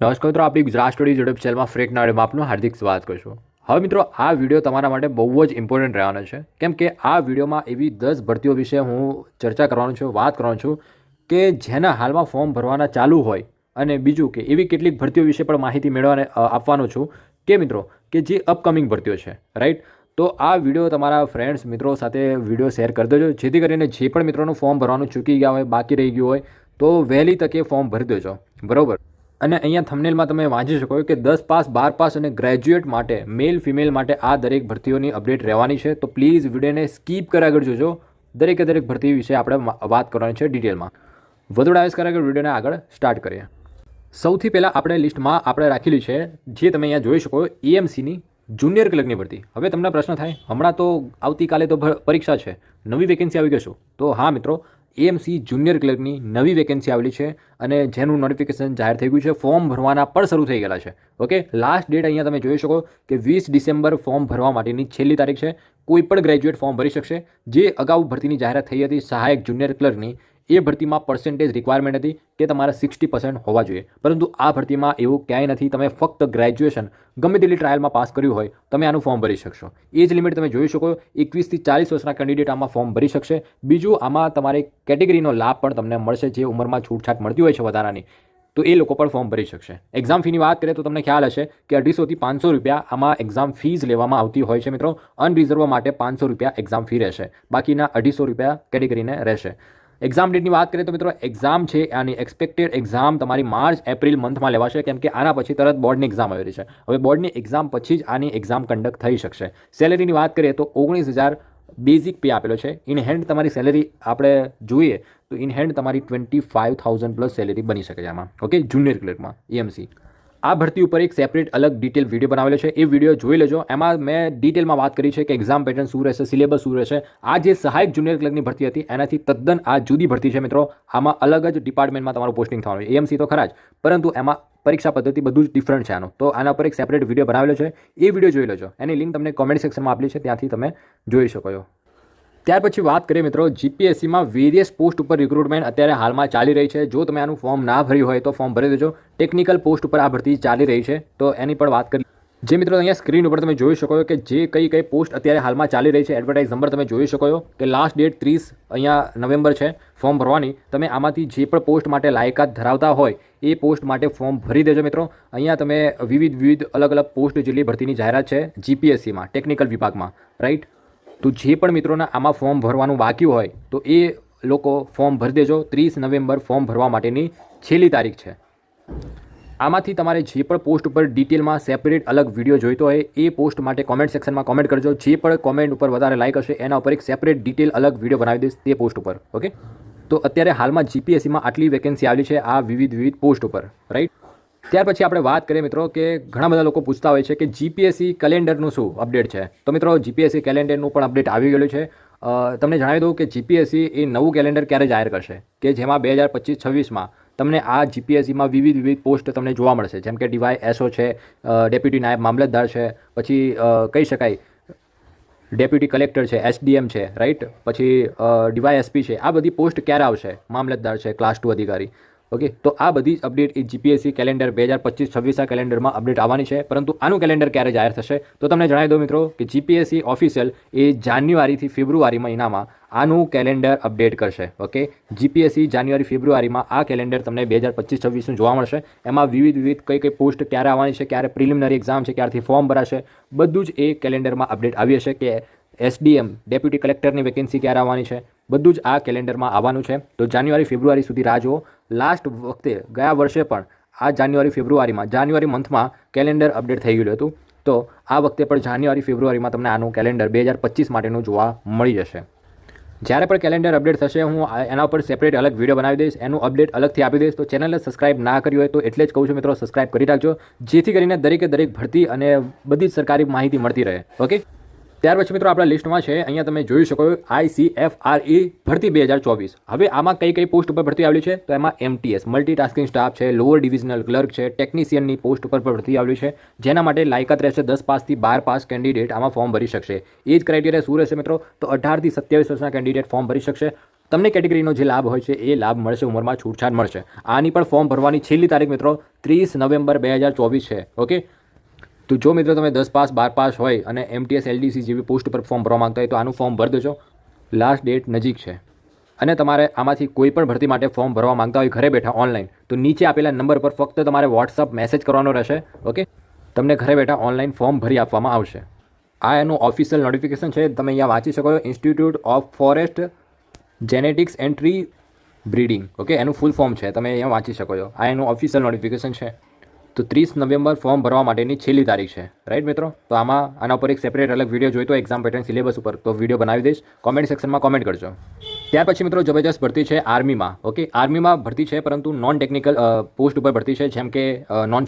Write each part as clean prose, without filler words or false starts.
નમસ્કાર મિત્રો, આપણી ગુજરાત સ્ટડીઝ યુટ્યુબ ચેનલમાં ફ્રેક નાડેમાં આપનું હાર્દિક સ્વાગત કરું છું। હવે મિત્રો, આ વિડીયો તમારા માટે બહુ જ ઇમ્પોર્ટન્ટ રહેવાનો છે, કેમ કે આ વિડીયોમાં એવી 10 ભરતીઓ વિશે હું ચર્ચા કરવાનો છું, વાત કરવાનો છું કે જેના હાલમાં ફોર્મ ભરવાના ચાલુ હોય, અને બીજું કે એવી કેટલીક ભરતીઓ વિશે પણ માહિતી મેળવવાને આપવાનો છું કે મિત્રો કે જે અપકમિંગ ભરતીઓ છે, રાઈટ। તો આ વિડીયો તમારા ફ્રેન્ડ્સ મિત્રો સાથે વિડીયો શેર કરી દેજો, જેથી કરીને જે પણ મિત્રોનું ફોર્મ ભરવાનું ચૂકી ગયા હોય, બાકી રહી ગયું હોય, તો વહેલી તકે ફોર્મ ભરી દેજો, બરાબર। અને અહીંયા થંબનેલમાં તમે વાંચી શકો કે 10 પાસ 12 પાસ અને ગ્રેજ્યુએટ માટે મેલ ફિમેલ માટે આ દરેક ભરતીઓની અપડેટ રહેવાની છે, તો પ્લીઝ વિડીયોને સ્કીપ કર્યા આગળ જોજો। દરેકે દરેક ભરતી વિશે આપણે વાત કરવાની છે ડિટેલમાં। વધુ ડાયસ કર્યા આગળ વિડીયોને આગળ સ્ટાર્ટ કરીએ। સૌથી પહેલાં આપણે લિસ્ટમાં આપણે રાખેલી છે, જે તમે અહીંયા જોઈ શકો, એએમસીની જુનિયર ક્લર્કની ભરતી। હવે તમને પ્રશ્ન થાય, હમણાં તો આવતીકાલે તો પરીક્ષા છે, નવી વેકેન્સી આવી ગઈ શું? તો હા મિત્રો, એએમસી જુનિયર ક્લર્કની નવી વેકેન્સી આવેલી છે અને જેનું નોટિફિકેશન જાહેર થઈ ગયું છે, ફોર્મ ભરવાના પણ શરૂ થઈ ગયેલા છે। ઓકે, લાસ્ટ ડેટ અહીંયા તમે જોઈ શકો કે 20 ડિસેમ્બર ફોર્મ ભરવા માટેની છેલ્લી તારીખ છે। કોઈ પણ ગ્રેજ્યુએટ ફોર્મ ભરી શકશે। જે અગાઉ ભરતીની જાહેરાત થઈ હતી સહાયક જુનિયર ક્લર્કની, એ ભરતીમાં પર્સન્ટેજ રિક્વાયરમેન્ટ હતી કે તમારા 60% હોવા જોઈએ, પરંતુ આ ભરતીમાં એવું ક્યાંય નથી। તમે ફક્ત ગ્રેજ્યુએશન ગમે તેટલી ટ્રાયલમાં પાસ કર્યું હોય, તમે આનું ફોર્મ ભરી શકશો। એજ લિમિટ તમે જોઈ શકો, 21 થી 40 વર્ષના કેન્ડિડેટ આમાં ફોર્મ ભરી શકશે। બીજું, આમાં તમારે કેટેગરીનો લાભ પણ તમને મળશે, જે ઉંમરમાં છૂટછાટ મળતી હોય છે વધારાની, તો એ લોકો પણ ફોર્મ ભરી શકશે। એક્ઝામ ફીની વાત કરીએ તો તમને ખ્યાલ હશે કે 250 થી 500 રૂપિયા આમાં એક્ઝામ ફીઝ લેવામાં આવતી હોય છે મિત્રો। અનરિઝર્વ માટે 500 રૂપિયા એક્ઝામ ફી રહેશે, બાકીના 250 રૂપિયા કેટેગરીને રહેશે। એક્ઝામ ડેટની વાત કરીએ તો મિત્રો, એક્ઝામ છે આની એક્સપેક્ટેડ એક્ઝામ તમારી માર્ચ એપ્રિલ મંથમાં લેવાશે, કેમ કે આના પછી તરત બોર્ડની એક્ઝામ આવેલી છે। હવે બોર્ડની એક્ઝામ પછી જ આની એક્ઝામ કન્ડક્ટ થઈ શકશે। સેલેરીની વાત કરીએ તો 19,000 બેઝિક પે આપેલો છે। ઇન હેન્ડ તમારી સેલેરી આપણે જોઈએ તો ઇન હેન્ડ તમારી 25,000 પ્લસ સેલેરી બની શકે છે આમાં, ઓકે, જુનિયર ક્લર્કમાં એએમસી। આ ભરતી ઉપર એક સેપરેટ અલગ ડિટેલ વિડીયો બનાવેલો છે, એ વિડીયો જોઈ લેજો। એમાં મેં ડિટેલમાં વાત કરી છે કે એક્ઝામ પેટર્ન શું રહેશે, સિલેબસ શું રહેશે। આ જે સહાયક જુનિયર ક્લર્કની ભરતી હતી એનાથી તદ્દન આ જુદી ભરતી છે મિત્રો। આમાં અલગ જ ડિપાર્ટમેન્ટમાં તમારું પોસ્ટિંગ થવાનું છે। એએમસી તો ખરા જ, પરંતુ એમાં પરીક્ષા પદ્ધતિ બધું જ ડિફરન્ટ છે આનું, તો આના પર એક સેપરેટ વિડીયો બનાવેલો છે, એ વિડીયો જોઈ લેજો। એની લિંક તમને કોમેન્ટ સેક્શનમાં આપેલી છે, ત્યાંથી તમે જોઈ શકો છો। ત્યાર પછી વાત કરીએ મિત્રો, જીપીએસસીમાં વેરિયસ પોસ્ટ ઉપર રિક્રુટમેન્ટ અત્યારે હાલમાં ચાલી રહી છે। જો તમે આનું ફોર્મ ના ભર્યું હોય તો ફોર્મ ભરી દેજો। ટેકનિકલ પોસ્ટ ઉપર આ ભરતી ચાલી રહી છે, તો એની પણ વાત કરી। જે મિત્રો અહીંયા સ્ક્રીન ઉપર તમે જોઈ શકો છો કે જે કઈ પોસ્ટ અત્યારે હાલમાં ચાલી રહી છે, એડવર્ટાઇઝ નંબર તમે જોઈ શકો છો કે લાસ્ટ ડેટ 30 અહીંયા નવેમ્બર છે ફોર્મ ભરવાની। તમે આમાંથી જે પણ પોસ્ટ માટે લાયકાત ધરાવતા હોય એ પોસ્ટ માટે ફોર્મ ભરી દેજો મિત્રો। અહીંયા તમે વિવિધ અલગ અલગ પોસ્ટ જેટલી ભરતીની જાહેરાત છે જીપીએસસીમાં ટેકનિકલ વિભાગમાં, રાઈટ। તો જે પણ મિત્રોના આમાં ફોર્મ ભરવાનું બાકી હોય તો એ લોકો ફોર્મ ભરી દેજો। 30 નવેમ્બર ફોર્મ ભરવા માટેની છેલ્લી તારીખ છે। આમાંથી તમારે જે પણ પોસ્ટ ઉપર ડિટેલમાં સેપરેટ અલગ વિડીયો જોઈતો હોય એ પોસ્ટ માટે કોમેન્ટ સેક્શનમાં કોમેન્ટ કરજો। જે પણ કોમેન્ટ ઉપર વધારે લાઈક હશે એના ઉપર એક સેપરેટ ડિટેલ અલગ વિડીયો બનાવી દઈશ તે પોસ્ટ ઉપર, ઓકે। તો અત્યારે હાલમાં જીપીએસસીમાં આટલી વેકેન્સી આવેલી છે આ વિવિધ પોસ્ટ ઉપર, રાઈટ। ત્યાર પછી આપણે વાત કરીએ મિત્રો કે ઘણા બધા લોકો પૂછતા હોય છે કે જીપીએસસી કેલેન્ડરનું શું અપડેટ છે। તો મિત્રો, જીપીએસસી કેલેન્ડરનું પણ અપડેટ આવી ગયેલું છે। તમને જણાવી દઉં કે જીપીએસસી એ નવું કેલેન્ડર ક્યારે જાહેર કરશે, કે જેમાં 2025-26માં તમને આ જીપીએસસીમાં વિવિધ પોસ્ટ તમને જોવા મળશે, જેમ કે ડીવાય એસઓ છે, ડેપ્યુટી નાયબ મામલતદાર છે, પછી કહી શકાય ડેપ્યુટી કલેક્ટર છે, એસડીએમ છે, રાઈટ, પછી ડીવાય એસપી છે। આ બધી પોસ્ટ ક્યારે આવશે, મામલતદાર છે, ક્લાસ 2 અધિકારી, ઓકે। તો આ બધી જ અપડેટ એ જીપીએસસી કેલેન્ડર 2025-26 કેલેન્ડરમાં અપડેટ આવવાની છે, પરંતુ આનું કેલેન્ડર ક્યારે જાહેર થશે તો તમને જણાવી દઉં મિત્રો કે જીપીએસસી ઓફિશિયલ એ જાન્યુઆરીથી ફેબ્રુઆરી મહિનામાં આનું કેલેન્ડર અપડેટ કરશે, ઓકે। જીપીએસસી જાન્યુઆરી ફેબ્રુઆરીમાં આ કેલેન્ડર તમને 2025-26નું જોવા મળશે। એમાં વિવિધ કઈ પોસ્ટ ક્યારે આવવાની છે, ક્યારે પ્રિલિમિનરી એક્ઝામ છે, ક્યારથી ફોર્મ ભરાશે, બધું જ એ કેલેન્ડરમાં અપડેટ આવી હશે કે એસડીએમ ડેપ્યુટી કલેક્ટરની વેકેન્સી ક્યારે આવવાની છે, બધું જ આ કેલેન્ડરમાં આવવાનું છે। તો જાન્યુઆરી ફેબ્રુઆરી સુધી રાહ જુઓ। લાસ્ટ વખતે ગયા વર્ષે પણ આ જાન્યુઆરી મંથમાં કેલેન્ડર અપડેટ થઈ ગયેલું હતું, તો આ વખતે પણ જાન્યુઆરી ફેબ્રુઆરીમાં તમને આનું કેલેન્ડર 2025 માટેનું જોવા મળી જશે। જ્યારે પણ કેલેન્ડર અપડેટ થશે હું એના ઉપર સેપરેટ અલગ વિડીયો બનાવી દઈશ, એનું અપડેટ અલગથી આપી દઈશ। તો ચેનલને સબસ્ક્રાઇબ ના કરી હોય તો એટલે જ કહું છું મિત્રો, સબસ્ક્રાઇબ કરી રાખજો, જેથી કરીને દરેક ભરતી અને બધી જ સરકારી માહિતી મળતી રહે, ઓકે। ત્યાર પછી મિત્રો આપણા લિસ્ટમાં છે, અહીંયા તમે જોઈ શકો ICFRE ભરતી 2024। હવે આમાં કઈ પોસ્ટ ઉપર ભરતી આવેલી છે તો એમાં MTS મલ્ટીટાસ્કિંગ સ્ટાફ છે, લોઅર ડિવિઝનલ ક્લર્ક છે, ટેકનિશિયનની પોસ્ટ ઉપર ભરતી આવેલી છે, જેના માટે લાયકાત રહેશે 10 પાસથી 12 પાસ કેન્ડિડેટ આમાં ફોર્મ ભરી શકશે। એ જ ક્રાઇટેરિયા શું રહેશે મિત્રો, તો 18 થી 27 વર્ષના કેન્ડિડેટ ફોર્મ ભરી શકશે। તમને કેટેગરીનો જે લાભ હોય છે એ લાભ મળશે, ઉંમરમાં છૂટછાટ મળશે. આની પણ ફોર્મ ભરવાની છેલ્લી તારીખ મિત્રો 30 નવેમ્બર 2024 છે. ઓકે, તો જો મિત્રો તમે 10 પાસ 12 પાસ હોય અને MTS LDC જેવી પોસ્ટ પર ફોર્મ ભરવા માંગતા હોય તો આનું ફોર્મ ભરી દેજો. લાસ્ટ ડેટ નજીક છે અને તમારે આમાંથી કોઈ પણ ભરતી માટે ફોર્મ ભરવા માંગતા હોય ઘરે બેઠા ઓનલાઈન, તો નીચે આપેલા નંબર પર ફક્ત તમારે WhatsApp મેસેજ કરવાનો રહેશે. ઓકે, તમને ઘરે બેઠા ઓનલાઈન ફોર્મ ભરી આપવામાં આવશે. આ એનું ઓફિશિયલ નોટિફિકેશન છે, તમે અહીંયા વાંચી શકો છો. Institute of forest genetics and tree breeding. Okay, એનું ફૂલ ફોર્મ છે, તમે અહીંયા વાંચી શકો છો. આ એનું ઓફિશિયલ નોટિફિકેશન છે. તો 30 નવેમ્બર ફોર્મ ભરવા માટેની છેલ્લી તારીખ છે. રાઈટ મિત્રો, તો આના ઉપર એક સેપરેટ અલગ વિડીયો જોઈતો એક્ઝામ પેટર્ન સિલેબસ ઉપર, તો વિડીયો બનાવી દઈશ. કોમેન્ટ સેક્શનમાં કોમેન્ટ કરજો. ત્યાર પછી મિત્રો જબરજસ્ત ભરતી છે આર્મીમાં. ઓકે, આર્મીમાં ભરતી છે પરંતુ નોન ટેકનિકલ પોસ્ટ ઉપર ભરતી છે, જેમ કે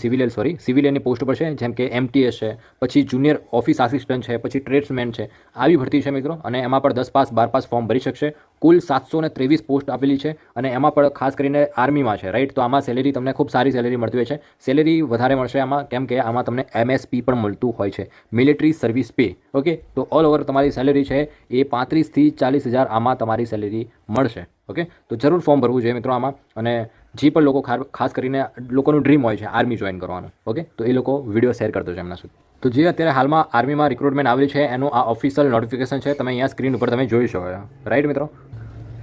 સિવિલિયનની પોસ્ટ ઉપર છે, જેમ કે MTS છે, પછી જુનિયર ઓફિસ આસિસ્ટન્ટ છે, પછી ટ્રેડ્સમેન છે. આવી ભરતી છે મિત્રો, અને એમાં પણ 10 પાસ 12 પાસ ફોર્મ ભરી શકશે. કુલ 723 પોસ્ટ આપેલી છે અને એમાં પણ ખાસ કરીને આર્મીમાં છે. રાઈટ, તો આમાં સેલેરી તમને ખૂબ સારી સેલેરી મળતી હોય છે. સેલેરી વધારે મળશે આમાં, કેમ કે આમાં તમને MSP પણ મળતું હોય છે, મિલિટરી સર્વિસ પે. ઓકે, તો ઓલ ઓવર તમારી સેલેરી છે એ 35 થી 40 હજાર આમાં તમારી સેલેરી મળશે. ઓકે, તો જરૂર ફોર્મ ભરવું જોઈએ મિત્રો આમાં. અને જે પણ લોકો ખાસ કરીને લોકોનું ડ્રીમ હોય છે આર્મી જોઈન કરવાનું, ઓકે, તો એ લોકો વિડીયો શેર કરતો છે એમના સુધી. તો જે અત્યારે હાલમાં આર્મીમાં રિક્રુટમેન્ટ આવેલી છે એનું આ ઓફિશિયલ નોટિફિકેશન છે, તમે અહીંયા સ્ક્રીન ઉપર તમે જોઈ શકો છો. રાઈટ મિત્રો,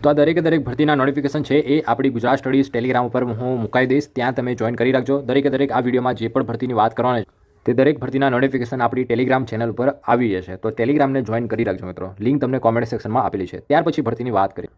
તો આ દરેક ભરતીના નોટિફિકેશન છે એ આપણી ગુજરાત સ્ટડીઝ ટેલિગ્રામ ઉપર હું મુકાઈ દઈશ, ત્યાં તમે જોઈન કરી રાખજો. દરેક આ વિડીયોમાં જે પણ ભરતીની વાત કરવાની છે તે દરેક ભરતીના નોટિફિકેશન આપણી ટેલિગ્રામ ચેનલ ઉપર આવી જશે, તો ટેલિગ્રામને જોઈન કરી રાખજો મિત્રો. લિંક તમને કોમેન્ટ સેક્શનમાં આપેલી છે. ત્યાર પછી ભરતીની વાત કરીએ.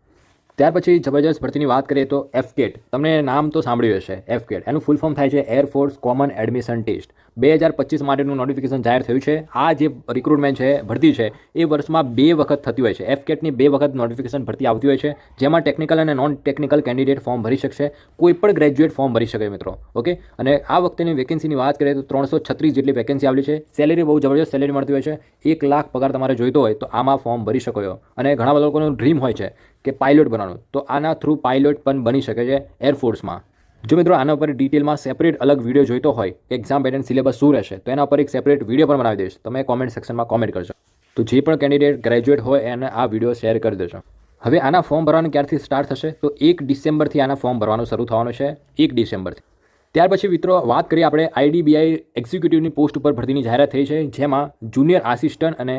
ત્યાર પછી જબરજસ્ત ભરતીની વાત કરીએ તો FCAT. તમને નામ તો સાંભળ્યું હશે, FCAT. એનું ફૂલ ફોર્મ થાય છે air force common admission test. 2025 માટેનું નોટિફિકેશન જાહેર થયું છે. આ જે રિક્રુટમેન્ટ છે, ભરતી છે, એ વર્ષમાં 2 વખત થતી હોય છે. FCATની 2 વખત નોટિફિકેશન ભરતી આવતી હોય છે, જેમાં ટેકનિકલ અને નોન ટેકનિકલ કેન્ડિડેટ ફોર્મ ભરી શકશે. કોઈ પણ ગ્રેજ્યુએટ ફોર્મ ભરી શકે મિત્રો. ઓકે, અને આ વખતેની વેકેન્સીની વાત કરીએ તો 336 જેટલી વેકેન્સી આવેલી છે. સેલેરી બહુ જબરજસ્ત સેલેરી મળતી હોય છે. 1 લાખ પગાર તમારે જોઈતો હોય તો આમાં ફોર્મ ભરી શકો છો. અને ઘણા બધા લોકોનું ડ્રીમ હોય છે કે પાયલોટ બનવાનું, તો આના થ્રુ પાયલોટ પણ બની શકે છે એરફોર્સમાં. જો મિત્રો આના ઉપર ડિટેલમાં સેપરેટ અલગ વિડીયો જોઈતો હોય કે એક્ઝામ પેટર્ન સિલેબસ શું રહેશે, તો એના ઉપર એક સેપરેટ વિડીયો પણ બનાવી દઈશ. તમે કોમેન્ટ સેક્શનમાં કોમેન્ટ કરજો. તો જે પણ કેન્ડિડેટ ગ્રેજ્યુએટ હોય એને આ વિડીયો શેર કરી દેજો. હવે આના ફોર્મ ભરવાનું ક્યારથી સ્ટાર્ટ થશે, તો 1 ડિસેમ્બરથી આના ફોર્મ ભરવાનું શરૂ થવાનું છે. 1 ડિસેમ્બરથી. ત્યાર પછી મિત્રો વાત કરીએ આપણે IDBI એક્ઝિક્યુટિવની પોસ્ટ ઉપર ભરતીની જાહેરાત થઈ છે, જેમાં જુનિયર આસિસ્ટન્ટ અને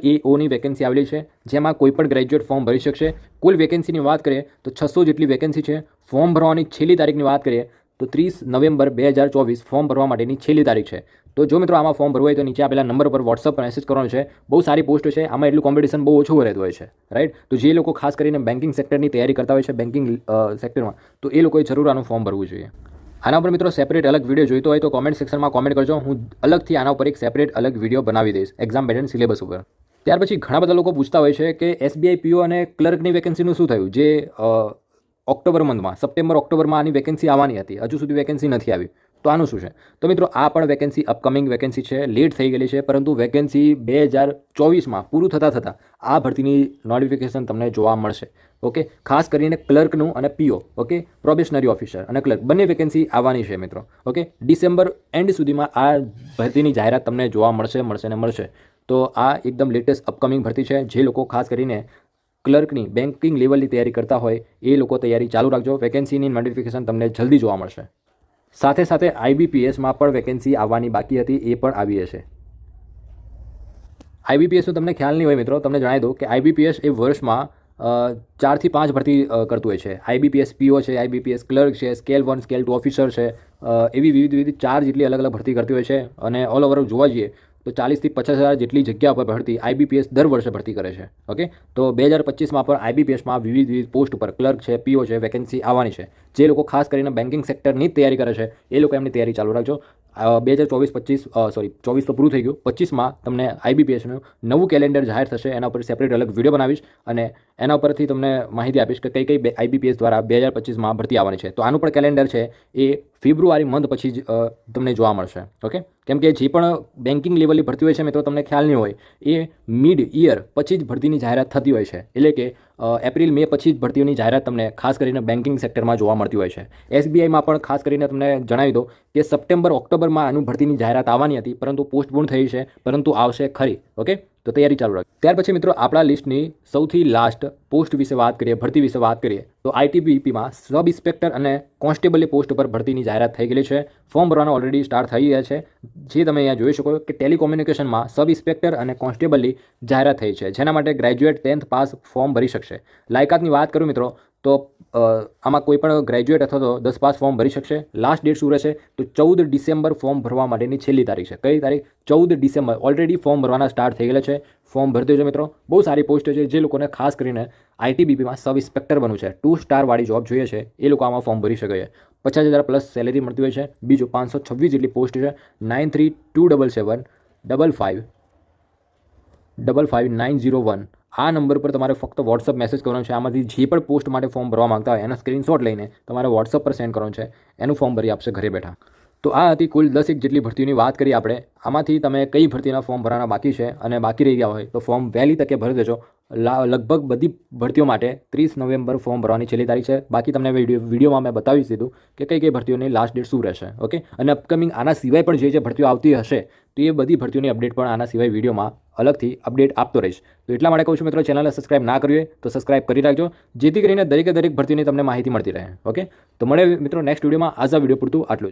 AAOની વેકેન્સી આવેલી છે, જેમાં કોઈ પણ ગ્રેજ્યુએટ ફોર્મ ભરી શકશે. કુલ વેકેન્સીની વાત કરીએ તો 600 જેટલી વેકેન્સી છે. ફોર્મ ભરવાની છેલ્લી તારીખની વાત કરીએ તો 30 નવેમ્બર 2024 ફોર્મ ભરવા માટેની છેલ્લી તારીખ છે. તો જો મિત્રો આમાં ફોર્મ ભરવું હોય તો નીચે આપેલા નંબર પર WhatsApp પર મેસેજ કરવાનો છે. બહુ સારી પોસ્ટ છે, આમાં એટલું કોમ્પિટિશન બહુ ઓછું રહેતું હોય છે. રાઈટ, તો જે લોકો ખાસ કરીને બેન્કિંગ સેક્ટરની તૈયારી કરતા હોય છે, બેન્કિંગ સેક્ટરમાં, તો એ લોકોએ જરૂર આનું ફોર્મ ભરવું જોઈએ. આના પર મિત્રો સેપરેટ અલગ વિડીયો જોઈતો હોય તો કોમેન્ટ સેક્શનમાં કોમેન્ટ કરજો. હું અલગથી આના ઉપર એક સેપરેટ અલગ વિડીયો બનાવી દઈશ એક્ઝામ પેટર્ન સિલેબસ ઉપર. ત્યાર પછી ઘણા બધા લોકો પૂછતા હોય છે કે SBI PO અને ક્લર્કની વેકેન્સીનું શું થયું, જે ઓક્ટોબર મંથમાં સપ્ટેમ્બર ઓક્ટોબરમાં આની વેકેન્સી આવવાની હતી, હજુ સુધી વેકેન્સી નથી આવી, તો આનું શું છે? તો મિત્રો આ પણ વેકેન્સી અપકમિંગ વેકેન્સી છે, લેટ થઈ ગયેલી છે, પરંતુ વેકેન્સી 2024માં પૂરું થતાં આ ભરતીની નોટિફિકેશન તમને જોવા મળશે. ઓકે, ખાસ કરીને ક્લર્કનું અને PO, ઓકે, પ્રોબેશનરી ઓફિસર અને ક્લર્ક બંને વેકેન્સી આવવાની છે મિત્રો. ઓકે, ડિસેમ્બર એન્ડ સુધીમાં આ ભરતીની જાહેરાત તમને જોવા મળશે. તો આ એકદમ લેટેસ્ટ અપકમિંગ ભરતી છે. જે લોકો ખાસ કરીને ક્લર્કની બેન્કિંગ લેવલની તૈયારી કરતા હોય એ લોકો તૈયારી ચાલુ રાખજો. વેકેન્સીની નોટિફિકેશન તમને જલ્દી જોવા મળશે. સાથે IBPSમાં પણ વેકેન્સી આવવાની બાકી હતી, એ પણ આવી હશે. IBPSનો તમને ખ્યાલ નહીં હોય મિત્રો, તમને જણાવી દઉં કે IBPS એ વર્ષમાં 4 થી 5 ભરતી કરતું હોય છે. IBPS PO છે, IBPS ક્લર્ક છે, સ્કેલ 1 સ્કેલ 2 ઓફિસર છે, એવી વિવિધ 4 જેટલી અલગ ભરતી કરતી હોય છે. અને ઓલ ઓવર જોવા જઈએ તો 40 થી 50 હજાર જેટલી જગ્યા પર ભરતી IBPS દર વર્ષે ભરતી કરે છે. ઓકે, તો 2025માં પણ IBPSમાં વિવિધ પોસ્ટ ઉપર ક્લર્ક છે, PO છે, વેકેન્સી આવવાની છે. જે લોકો ખાસ કરીને બેન્કિંગ સેક્ટરની જ તૈયારી કરે છે એ લોકો એમની તૈયારી ચાલુ રાખજો. 24 તો પૂરું થઈ ગયું, 25માં તમને IBPSનું નવું કેલેન્ડર જાહેર થશે. એના ઉપર સેપરેટ અલગ વિડીયો બનાવીશ અને એના ઉપરથી તમને માહિતી આપીશ કે કઈ IBPS દ્વારા 2025માં ભરતી આવવાની છે. તો આનું પણ કેલેન્ડર છે એ ફેબ્રુઆરી મંથ પછી જ તમને જોવા મળશે. ઓકે, કેમ કે જે પણ બેન્કિંગ લેવલની ભરતી હોય છે મિત્રો, તમને ખ્યાલ નહીં હોય, એ મિડ યર પછી જ ભરતીની જાહેરાત થતી હોય છે. એટલે કે એપ્રિલ મે પછી જ ભરતીઓની જાહેરાત તમને ખાસ કરીને બેન્કિંગ સેક્ટરમાં જોવા મળતી હોય છે. SBIમાં પણ ખાસ કરીને તમને જણાવી દો કે સપ્ટેમ્બર ઓક્ટોબરમાં આનું ભરતીની જાહેરાત આવવાની હતી, પરંતુ પોસ્ટપોન થઈ છે, પરંતુ આવશે ખરી. ઓકે, તો તૈયારી ચાલુ રાખજો. ત્યાર પછી મિત્રો આપણા લિસ્ટની સૌથી લાસ્ટ પોસ્ટ વિશે વાત કરીએ, ભરતી વિશે વાત કરીએ તો આઈટીબીપીમાં સબ ઇન્સ્પેક્ટર અને કોન્સ્ટેબલની પોસ્ટ પર ભરતીની જાહેરાત થઈ ગયેલી છે. ફોર્મ ભરવાના ઓલરેડી સ્ટાર્ટ થઈ ગયા છે. જે તમે અહીંયા જોઈ શકો કે ટેલિકોમ્યુનિકેશનમાં સબ ઇન્સ્પેક્ટર અને કોન્સ્ટેબલની જાહેરાત થઈ છે, જેના માટે ગ્રેજ્યુએટ 10th પાસ ફોર્મ ભરી શકશે. લાયકાતની વાત કરું મિત્રો તો આમાં કોઈ પણ ગ્રેજ્યુએટ અથવા તો 10 પાસ ફોર્મ ભરી શકશે. લાસ્ટ ડેટ શું રહેશે તો 14 ડિસેમ્બર ફોર્મ ભરવા માટેની છેલ્લી તારીખ છે. કઈ તારીખ? 14 ડિસેમ્બર. ઓલરેડી ફોર્મ ભરવાના સ્ટાર્ટ થઈ ગયેલા છે. ફોર્મ ભરી દેજો મિત્રો. બહુ સારી પોસ્ટ છે. જે લોકોને ખાસ કરીને આઈટીબીપીમાં સબ ઇન્સ્પેક્ટર બનવું છે, 2 સ્ટાર વાળી જોબ જોઈએ છે, એ લોકો આમાં ફોર્મ ભરી શકે છે. 50,000 પ્લસ સેલેરી મળતી હોય છે. બીજું 526 જેટલી પોસ્ટ છે. 932775559501 આ નંબર પર તમારે ફક્ત વોટ્સઅપ મેસેજ કરવાનો છે. આમાંથી જે પણ પોસ્ટ માટે ફોર્મ ભરવા માંગતા હોય એના સ્ક્રીનશોટ લઈને તમારે વોટ્સઅપ પર સેન્ડ કરવાનું છે. એનું ફોર્મ ભરી આપશે ઘરે બેઠા. તો આ હતી કુલ 10 જેટલી ભરતીઓની વાત કરી આપણે. આમાંથી તમે કઈ ભરતીના ફોર્મ ભરવાના બાકી છે અને બાકી રહી ગયા હોય તો ફોર્મ વહેલી તકે ભરી દેજો. લગભગ બધી ભરતીઓ માટે 30 નવેમ્બર ફોર્મ ભરવાની છેલ્લી તારીખ છે. બાકી તમને વિડીયોમાં મેં બતાવી દીધું કે કઈ ભરતીઓની લાસ્ટ ડેટ શું રહેશે. ઓકે, અને અપકમિંગ આના સિવાય પણ જે ભરતીઓ આવતી હશે તો એ બધી ભરતીઓની અપડેટ પણ આના સિવાય વિડીયોમાં અલગથી અપડેટ આપતો રહીશ. તો એટલા માટે કહું છું મિત્રો, ચેનલને સબસ્ક્રાઇબ ના કરી હોય તો સબસ્ક્રાઇબ કરી રાખજો, જેથી કરીને દરેક ભરતીઓની તમને માહિતી મળતી રહે. ઓકે, તો મળે મિત્રો નેક્સ્ટ વિડીયોમાં. આજ આ વિડીયો પૂરતું આટલું જ.